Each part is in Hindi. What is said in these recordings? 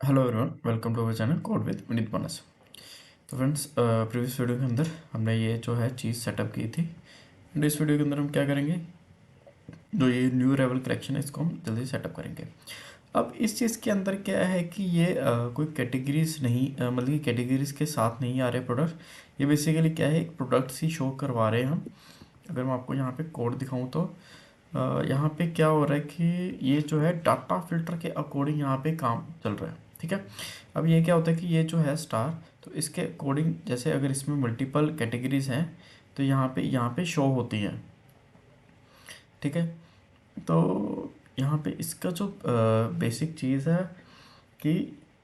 Hello everyone, welcome to our channel code with Vineet Manas. तो फ्रेंड्स, प्रीवियस वीडियो के अंदर हमने ये जो है चीज़ सेटअप की थी। एंड इस वीडियो के अंदर हम क्या करेंगे, जो ये न्यू रेवल कलेक्शन है इसको हम जल्दी सेटअप करेंगे। अब इस चीज़ के अंदर क्या है कि ये कोई कैटेगरीज नहीं, मतलब कि कैटेगरीज के साथ नहीं आ रहे प्रोडक्ट। ये बेसिकली क्या है, एक प्रोडक्ट्स ही शो करवा रहे हैं हम। अगर मैं आपको यहाँ पे कोड दिखाऊँ तो यहाँ पे क्या हो रहा है कि ये जो है डाटा फिल्टर के अकॉर्डिंग यहाँ पे काम चल रहा है। ठीक है। अब ये क्या होता है कि ये जो है स्टार, तो इसके अकॉर्डिंग जैसे अगर इसमें मल्टीपल कैटेगरीज हैं तो यहाँ पे शो होती हैं। ठीक है। तो यहाँ पे इसका जो बेसिक चीज़ है कि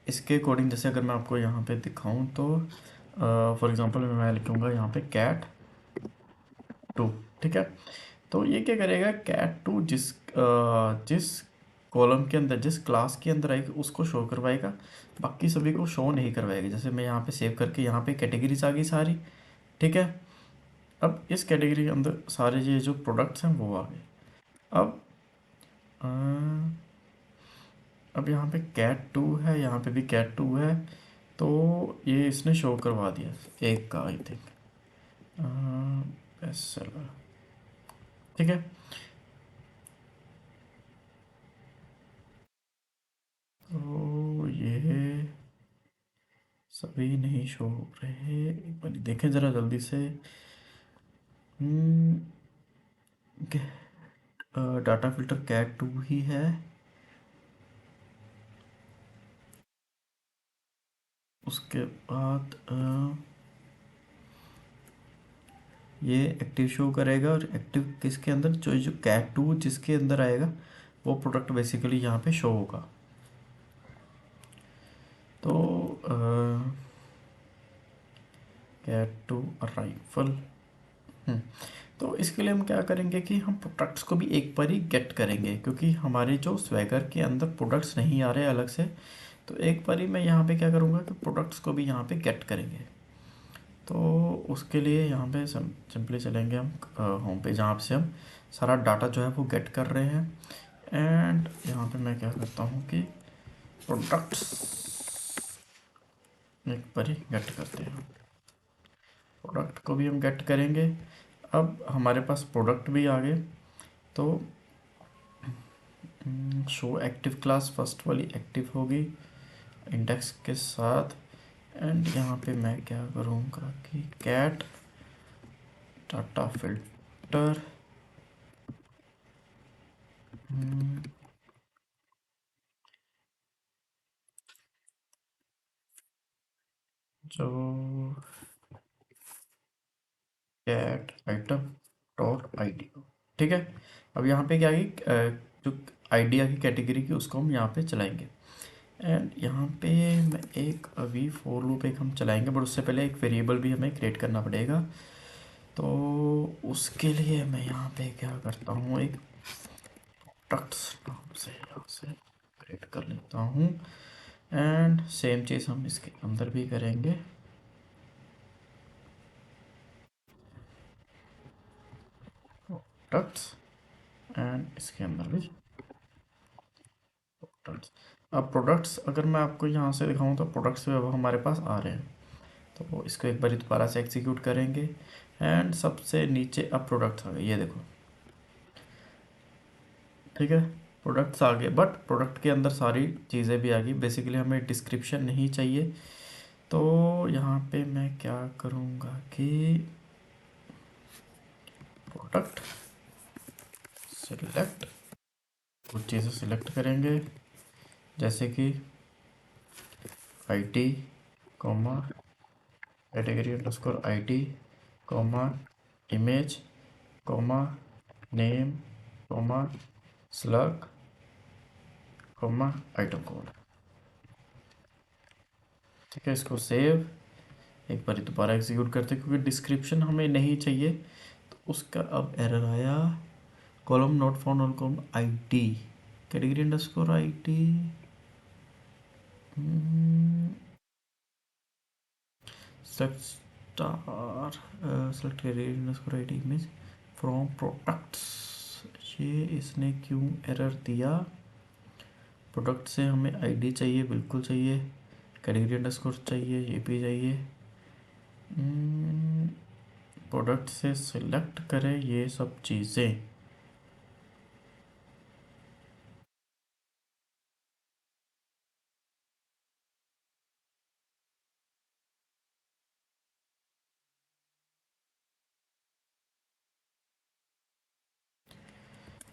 इसके अकॉर्डिंग, जैसे अगर मैं आपको यहाँ पे दिखाऊं तो फॉर एग्जांपल मैं लिखूँगा यहाँ पे कैट टू। ठीक है। तो ये क्या करेगा, कैट टू जिस कॉलम के अंदर, जिस क्लास के अंदर आएगी उसको शो करवाएगा, बाकी सभी को शो नहीं करवाएगा। जैसे मैं यहाँ पे सेव करके यहाँ पे कैटेगरीज आ गई सारी। ठीक है। अब इस कैटेगरी के अंदर सारे ये जो प्रोडक्ट्स हैं वो आ गए। अब अ, अब यहाँ पे कैट टू है, यहाँ पे भी कैट टू है, तो ये इसने शो करवा दिया एक का, आई थिंक बेस्ट सेलर। ठीक है। तो ये सभी नहीं शो हो रहे, एक बार देखें ज़रा जल्दी से। डाटा फिल्टर कैट टू ही है। उसके बाद ये एक्टिव शो करेगा, और एक्टिव किसके अंदर, जो जो कैट टू जिसके अंदर आएगा वो प्रोडक्ट बेसिकली यहाँ पे शो होगा। तो कैट टू राइफल। तो इसके लिए हम क्या करेंगे कि हम प्रोडक्ट्स को भी एक बार ही गेट करेंगे, क्योंकि हमारे जो स्वैगर के अंदर प्रोडक्ट्स नहीं आ रहे अलग से। तो एक बार ही मैं यहाँ पे क्या करूँगा कि प्रोडक्ट्स को भी यहाँ पे गेट करेंगे। तो उसके लिए यहाँ पे सिंपली चलेंगे हम होम पे, जहाँ से हम सारा डाटा जो है वो गेट कर रहे हैं। एंड यहाँ पे मैं क्या करता हूँ कि प्रोडक्ट्स एक बार ही गेट करते हैं। प्रोडक्ट को भी हम गेट करेंगे। अब हमारे पास प्रोडक्ट भी आ गए। तो शो एक्टिव क्लास फर्स्ट वाली एक्टिव होगी इंडेक्स के साथ। एंड यहाँ पे मैं क्या करूँगा कि कैट डाटा फिल्टर जो cat item dot I D. ठीक है। अब यहाँ पे क्या है, जो आईडी की कैटेगरी की उसको हम यहाँ पे चलाएंगे। एंड यहाँ पे मैं एक अभी फोर लूप एक हम चलाएंगे, बट उससे पहले एक वेरिएबल भी हमें क्रिएट करना पड़ेगा। तो उसके लिए मैं यहाँ पे क्या करता हूँ, एक प्रोडक्ट्स नाम से यहाँ से क्रिएट कर लेता हूँ। एंड सेम चीज़ हम इसके अंदर भी करेंगे। प्रोडक्ट्स, एंड इसके अंदर भी प्रोडक्ट्स। अब प्रोडक्ट्स अगर मैं आपको यहाँ से दिखाऊँ तो प्रोडक्ट्स अब हमारे पास आ रहे हैं। तो इसको एक बार दोबारा से एग्जीक्यूट करेंगे। एंड सबसे नीचे अब प्रोडक्ट्स आ गए, ये देखो। ठीक है। प्रोडक्ट्स आ गए, बट प्रोडक्ट के अंदर सारी चीज़ें भी आ गई। बेसिकली हमें डिस्क्रिप्शन नहीं चाहिए। तो यहाँ पे मैं क्या करूँगा कि प्रोडक्ट सिलेक्ट, कुछ चीज़ें सिलेक्ट करेंगे, जैसे कि IT comma category underscore IT comma image comma name comma slug comma item code. ठीक है। इसको सेव, एक बार दोबारा एग्जीक्यूट करते हैं, क्योंकि डिस्क्रिप्शन हमें नहीं चाहिए। तो उसका अब एरर आया, column not found on column IT category underscore IT. Select star, select category underscore IT image from products. ये इसने क्यों एरर दिया, प्रोडक्ट से हमें आईडी चाहिए, बिल्कुल चाहिए। कैटेगरी अंडरस्कोर चाहिए, ये भी चाहिए। प्रोडक्ट से सिलेक्ट करें ये सब चीज़ें।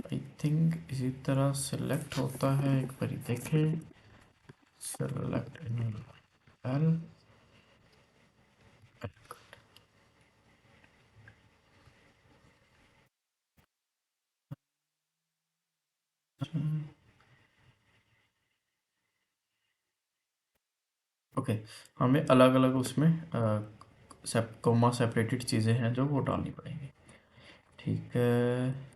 आई थिंक इसी तरह सिलेक्ट होता है, एक बार देखें। Select L. ओके, हमें अलग अलग उसमें कोमा सेपरेटेड चीज़ें हैं जो वो डालनी पड़ेंगी। ठीक है।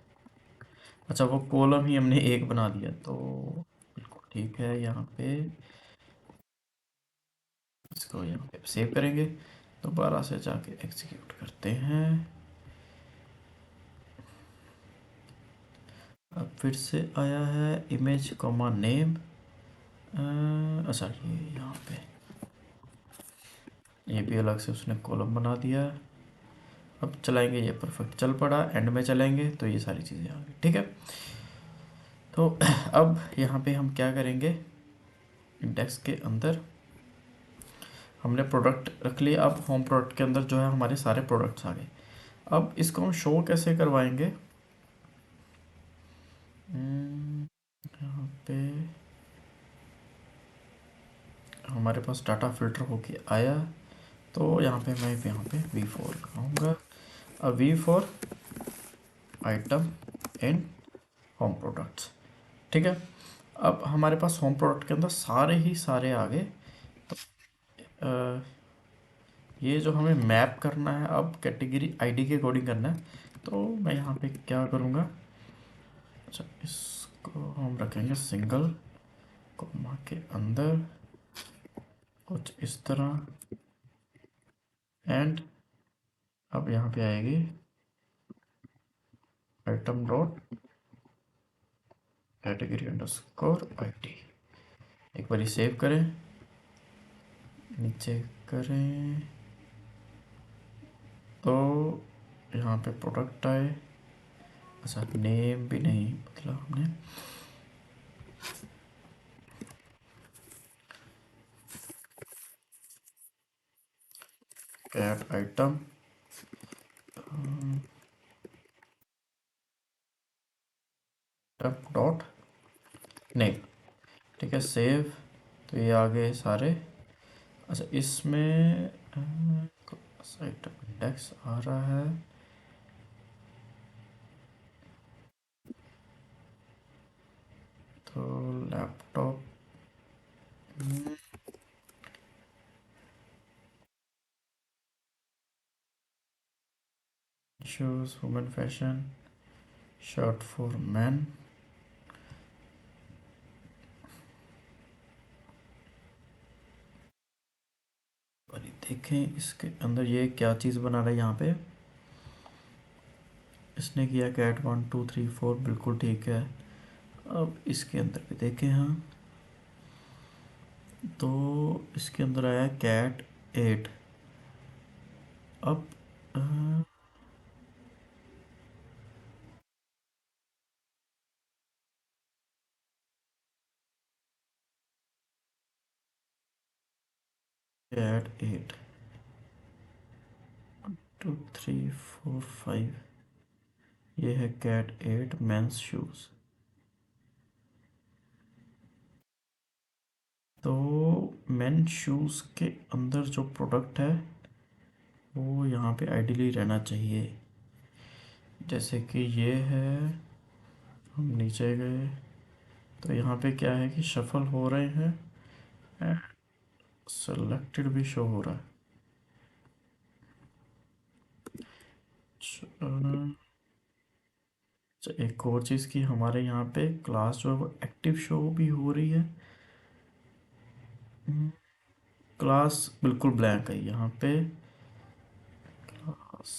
अच्छा, वो कॉलम ही हमने एक बना दिया तो बिल्कुल ठीक है। यहाँ पे इसको यहाँ पे सेव करेंगे, दोबारा से जाके एग्जीक्यूट करते हैं। अब फिर से आया है इमेज कॉमा नेम। अच्छा, ये यहाँ पे ये भी अलग से उसने कॉलम बना दिया। अब चलाएंगे, ये परफेक्ट चल पड़ा। एंड में चलेंगे तो ये सारी चीज़ें आ गई। ठीक है। तो अब यहाँ पे हम क्या करेंगे, इंडेक्स के अंदर हमने प्रोडक्ट रख लिया। अब होम प्रोडक्ट के अंदर जो है हमारे सारे प्रोडक्ट्स आ गए। अब इसको हम शो कैसे करवाएंगे। यहाँ पे हमारे पास डाटा फिल्टर होके आया, तो यहाँ पे मैं यहाँ पे V4 लगाऊंगा। अब V4 आइटम इन होम प्रोडक्ट्स। ठीक है। अब हमारे पास होम प्रोडक्ट के अंदर सारे ही सारे आ गए। तो ये जो हमें मैप करना है, अब कैटेगरी आईडी के अकॉर्डिंग करना है। तो मैं यहाँ पे क्या करूँगा, अच्छा इसको हम रखेंगे सिंगल कोमा के अंदर कुछ इस तरह। एंड अब यहाँ पे आएगी item dot category underscore ID. एक बार सेव करें, नीचे करें तो यहाँ पे प्रोडक्ट आए। अच्छा, नेम भी नहीं मतलब हमने कैट आइटम डॉट नेम। ठीक है, सेव। तो ये आ गए सारे। अच्छा, इसमें आइटम इंडेक्स आ रहा है। तो laptop shoes women fashion shirt for man. और ये देखें इसके अंदर ये क्या चीज़ बना रहा है। यहाँ पे इसने किया कैट 1 2 3 4, बिल्कुल ठीक है। अब इसके अंदर भी देखें हम, तो इसके अंदर आया कैट 8। अब कैट 8 2 3 4 5, ये है कैट 8 मेंस शूज़। तो मेन शूज़ के अंदर जो प्रोडक्ट है वो यहाँ पे आइडियली रहना चाहिए। जैसे कि ये है, हम नीचे गए तो यहाँ पे क्या है कि शफल हो रहे हैं, सेलेक्टेड भी शो हो रहा है। अच्छा, एक और चीज़ की हमारे यहाँ पे क्लास जो है वो एक्टिव शो भी हो रही है। क्लास बिल्कुल ब्लैंक है यहाँ पे। Class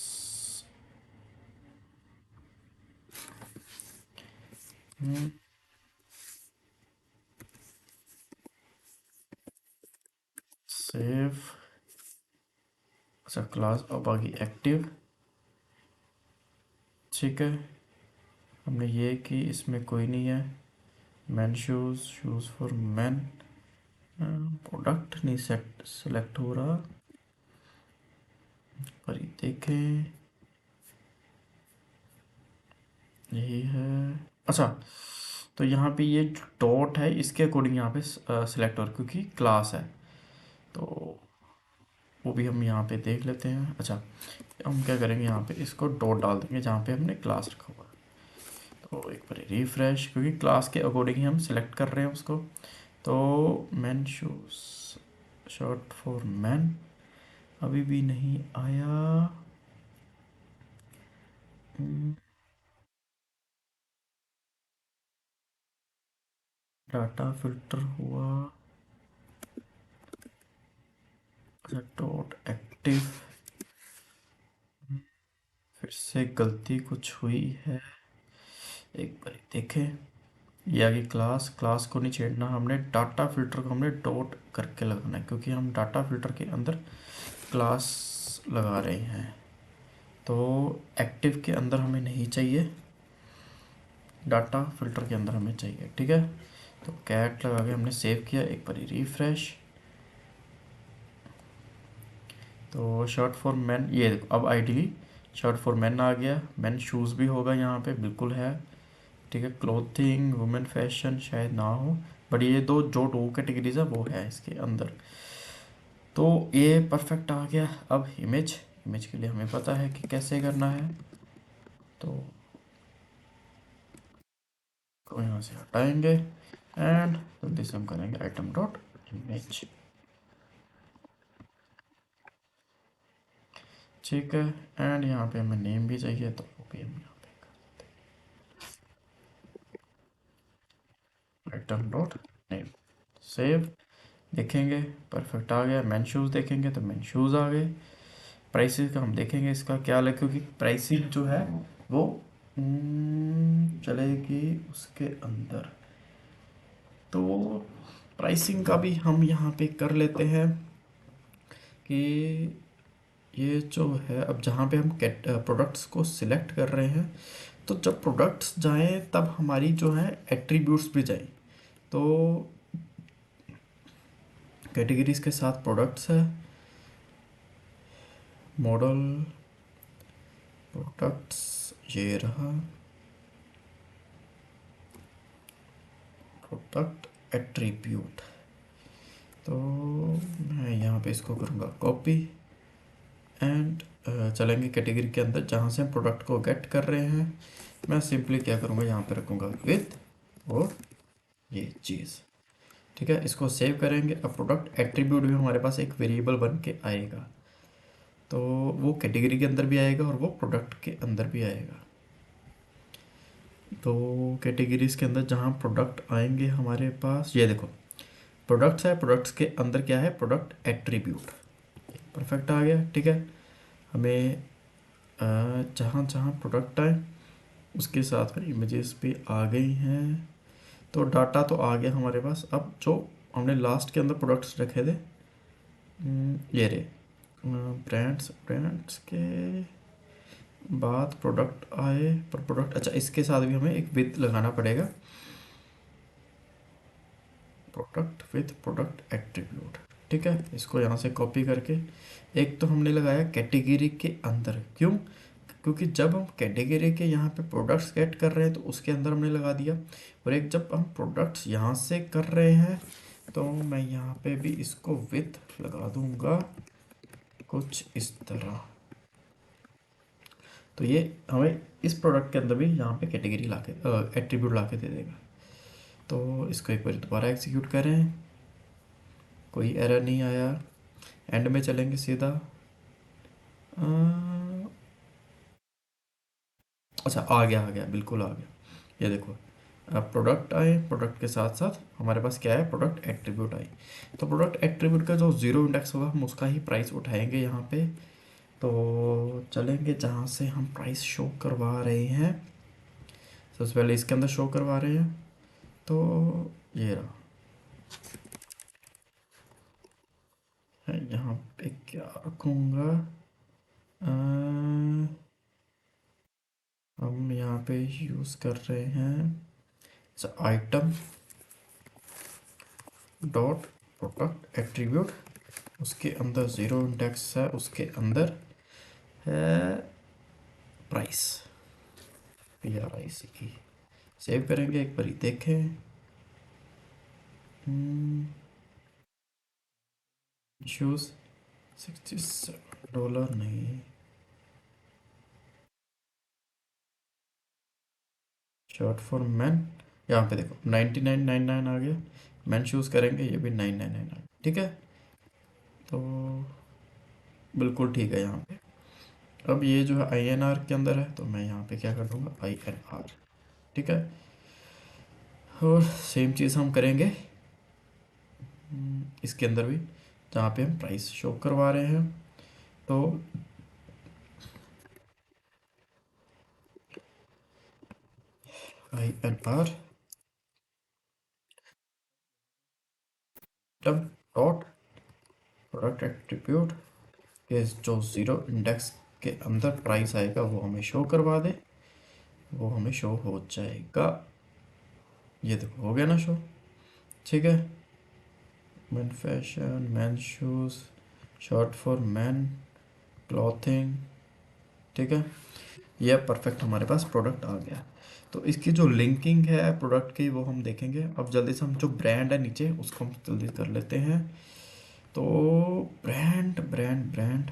save. अच्छा क्लास अब आ गई एक्टिव। ठीक है, हमने ये कि इसमें कोई नहीं है। Man shoes, shoes for man. Product नहीं सेट सेलेक्ट हो रहा, पर ये देखें यही है। अच्छा, तो यहाँ पे ये जो डॉट है इसके अकॉर्डिंग यहाँ पे सिलेक्ट हो रहा है, क्योंकि क्लास है। तो वो भी हम यहाँ पे देख लेते हैं। अच्छा, हम क्या करेंगे, यहाँ पे इसको डॉट डाल देंगे जहाँ पे हमने क्लास रखा हुआ है। तो एक बार रिफ्रेश, क्योंकि क्लास के अकॉर्डिंग ही हम सिलेक्ट कर रहे हैं उसको। तो man shoes, shirt for man, अभी भी नहीं आया। डाटा फिल्टर हुआ। अच्छा डॉट एक्टिव, फिर से गलती कुछ हुई है, एक बार देखें। ये आगे क्लास, क्लास को नहीं छेड़ना हमने, डाटा फिल्टर को हमने डॉट करके लगाना है, क्योंकि हम डाटा फिल्टर के अंदर क्लास लगा रहे हैं। तो एक्टिव के अंदर हमें नहीं चाहिए, डाटा फिल्टर के अंदर हमें चाहिए। ठीक है, तो कैट लगा के हमने सेव किया, एक बार रिफ्रेश। तो शर्ट फॉर मैन, ये देखो अब आइडियली शर्ट फॉर मैन आ गया। मैन शूज़ भी होगा यहाँ पे, बिल्कुल है। ठीक है, क्लोथिंग वुमेन फैशन शायद ना हो, बट ये दो कैटेगरीज है वो है इसके अंदर। तो ये परफेक्ट आ गया। अब इमेज, इमेज के लिए हमें पता है कि कैसे करना है। तो को यहाँ से हटाएंगे एंड जल्दी से हम करेंगे आइटम डॉट इमेज। ठीक है, एंड यहाँ पे हमें नेम भी चाहिए, तो वो भी हम यहाँ पे आइटम डॉट नेम। सेव, देखेंगे परफेक्ट आ गया। मैन शूज़ देखेंगे तो मैन शूज़ आ गए। प्राइसिंग का हम देखेंगे इसका क्या है, क्योंकि प्राइसिंग जो है वो चलेगी उसके अंदर। तो प्राइसिंग का भी हम यहाँ पे कर लेते हैं कि ये जो है, अब जहाँ पे हम प्रोडक्ट्स को सिलेक्ट कर रहे हैं, तो जब प्रोडक्ट्स जाएं तब हमारी जो है एट्रीब्यूट्स भी जाएं। तो कैटेगरीज के साथ प्रोडक्ट्स है, मॉडल प्रोडक्ट्स ये रहा, प्रोडक्ट एट्रीब्यूट। तो मैं यहाँ पे इसको करूँगा कॉपी एंड चलेंगे कैटेगरी के अंदर जहाँ से हम प्रोडक्ट को गेट कर रहे हैं। मैं सिंपली क्या करूँगा, यहाँ पे रखूँगा विथ और ये चीज़। ठीक है, इसको सेव करेंगे। अब प्रोडक्ट एट्रीब्यूट भी हमारे पास एक वेरिएबल बन के आएगा, तो वो कैटेगरी के अंदर भी आएगा और वो प्रोडक्ट के अंदर भी आएगा। तो कैटेगरीज के अंदर जहाँ प्रोडक्ट आएंगे हमारे पास, ये देखो प्रोडक्ट्स है, प्रोडक्ट्स के अंदर क्या है, प्रोडक्ट एट्रीब्यूट। परफेक्ट आ गया। ठीक है, हमें जहाँ जहाँ प्रोडक्ट आए उसके साथ में इमेजेस भी आ गई हैं। तो डाटा तो आ गया हमारे पास। अब जो हमने लास्ट के अंदर प्रोडक्ट्स रखे थे, ये रे ब्रांड्स, ब्रांड्स के बाद प्रोडक्ट आए, पर प्रोडक्ट, अच्छा इसके साथ भी हमें एक विद लगाना पड़ेगा, प्रोडक्ट विद प्रोडक्ट एट्रीब्यूट। ठीक है, इसको यहाँ से कॉपी करके, एक तो हमने लगाया कैटेगरी के अंदर, क्यों, क्योंकि जब हम कैटेगरी के यहाँ पे प्रोडक्ट्स गेट कर रहे हैं तो उसके अंदर हमने लगा दिया, और एक जब हम प्रोडक्ट्स यहाँ से कर रहे हैं तो मैं यहाँ पे भी इसको विथ लगा दूंगा कुछ इस तरह। तो ये हमें इस प्रोडक्ट के अंदर भी यहाँ पे कैटेगरी ला के एट्रीब्यूट ला के दे देगा। तो इसको एक बार दोबारा एग्जीक्यूट करें, कोई एरर नहीं आया। एंड में चलेंगे सीधा। अ, अच्छा आ गया, आ गया, बिल्कुल आ गया। ये देखो, अब प्रोडक्ट आए, प्रोडक्ट के साथ साथ हमारे पास क्या है, प्रोडक्ट एट्रीब्यूट आई। तो प्रोडक्ट एट्रीब्यूट का जो जीरो इंडेक्स होगा हम उसका ही प्राइस उठाएंगे यहाँ पे। तो चलेंगे जहाँ से हम प्राइस शो करवा रहे हैं, सबसे पहले इसके अंदर शो करवा रहे हैं। तो ये रहा यहाँ पे क्या रखूँगा, हम यहाँ पे यूज़ कर रहे हैं आइटम डॉट प्रोडक्ट एट्रीब्यूट, उसके अंदर ज़ीरो इंडेक्स है, उसके अंदर है प्राइस, PRICE। सेव करेंगे, एक बार देखें। शूज़ $67 नहीं, शर्ट फॉर मैन, यहाँ पे देखो 99.99 आ गया। मैन शूज़ करेंगे, ये भी 999, ठीक है। तो बिल्कुल ठीक है यहाँ पे। अब ये जो है INR के अंदर है, तो मैं यहाँ पे क्या कर दूँगा, INR, ठीक है। और सेम चीज़ हम करेंगे इसके अंदर भी, जहाँ पे हम प्राइस शो करवा रहे हैं। तो INR डॉट प्रोडक्ट एट्रीब्यूट के जो ज़ीरो इंडेक्स के अंदर प्राइस आएगा वो हमें शो करवा दे, वो हमें शो हो जाएगा। ये देखो हो गया ना शो, ठीक है। Man fashion, man shoes, shirt for man, clothing, ठीक है। ये परफेक्ट हमारे पास प्रोडक्ट आ गया। तो इसकी जो लिंकिंग है प्रोडक्ट की वो हम देखेंगे। अब जल्दी से हम जो ब्रांड है नीचे उसको हम जल्दी कर लेते हैं। तो ब्रांड ब्रांड ब्रांड,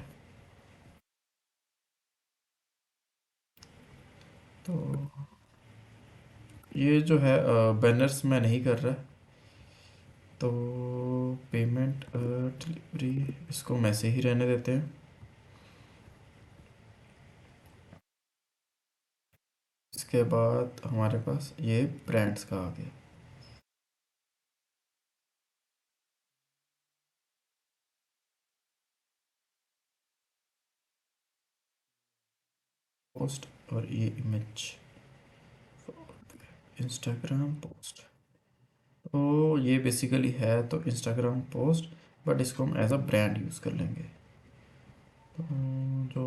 तो ये जो है बैनर्स में नहीं कर रहा, तो पेमेंट डिलीवरी इसको हम ऐसे ही रहने देते हैं। इसके बाद हमारे पास ये ब्रांड्स का आ गया। पोस्ट, और ये इमेज इंस्टाग्राम पोस्ट, तो ये बेसिकली है तो इंस्टाग्राम पोस्ट, बट इसको हम एज अ ब्रांड यूज़ कर लेंगे। तो जो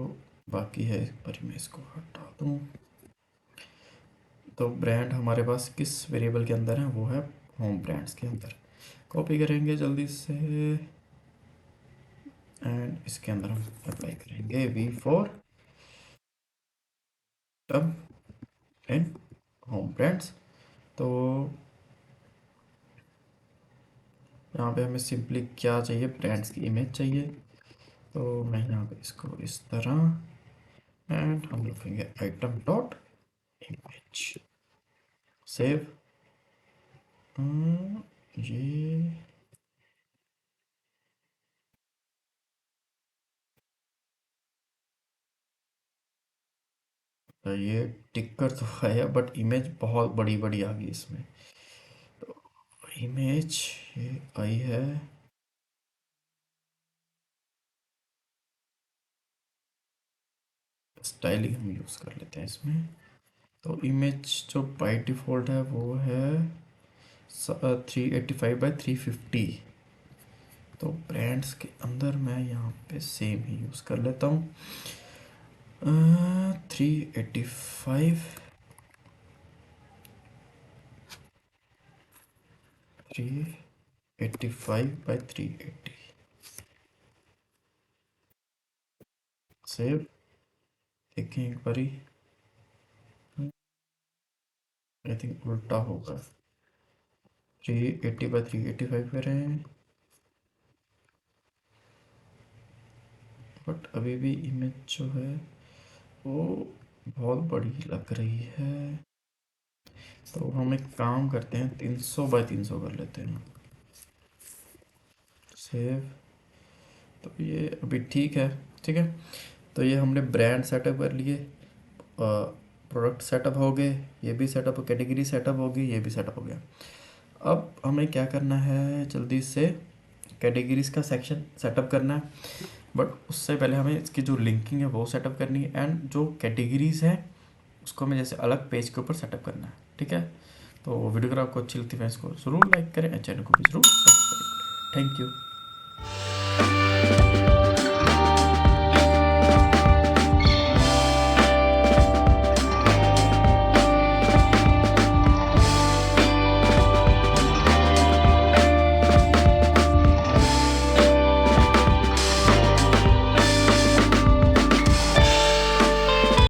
बाकी है एक बार मैं इसको हटा दूँ। तो ब्रांड हमारे पास किस वेरिएबल के अंदर है, वो है होम ब्रांड्स के अंदर। कॉपी करेंगे जल्दी से, एंड इसके अंदर हम अप्लाई करेंगे V4 term and home brands. तो यहाँ पे हमें सिंपली क्या चाहिए, ब्रांड्स की इमेज चाहिए। तो मैं यहाँ पे इसको इस तरह, एंड हम लिखेंगे आइटम डॉट इमेज, सेव। ये ये टिकर तो है, बट इमेज बहुत बड़ी बड़ी आ गई इसमें। तो इमेज ये आई है, स्टाइलिंग हम यूज़ कर लेते हैं इसमें। तो इमेज जो बाई डिफ़ॉल्ट है वो है 385 by 350। तो ब्रांड्स के अंदर मैं यहाँ पे सेम ही यूज़ कर लेता हूँ, 385 385 by 380, सेव। देखें एक बारी, आई थिंक उल्टा होगा, 380 by 385 करें, बट अभी भी इमेज जो है वो बहुत बड़ी लग रही है। तो हम एक काम करते हैं, 300 by 300 कर लेते हैं, सेव। तो ये अभी ठीक है, ठीक है। तो ये हमने ब्रांड सेटअप कर लिए, प्रोडक्ट सेटअप हो गए, ये भी सेटअप, कैटेगरी सेटअप हो गई, ये भी सेटअप हो गया। अब हमें क्या करना है, जल्दी से कैटेगरीज का सेक्शन सेटअप करना है, बट उससे पहले हमें इसकी जो लिंकिंग है वो सेटअप करनी है, एंड जो कैटेगरीज है उसको हमें जैसे अलग पेज के ऊपर सेटअप करना है, ठीक है। तो वीडियो अगर आपको अच्छी लगती है इसको ज़रूर लाइक करें, चैनल को भी ज़रूर सब्सक्राइब करें। Thank you.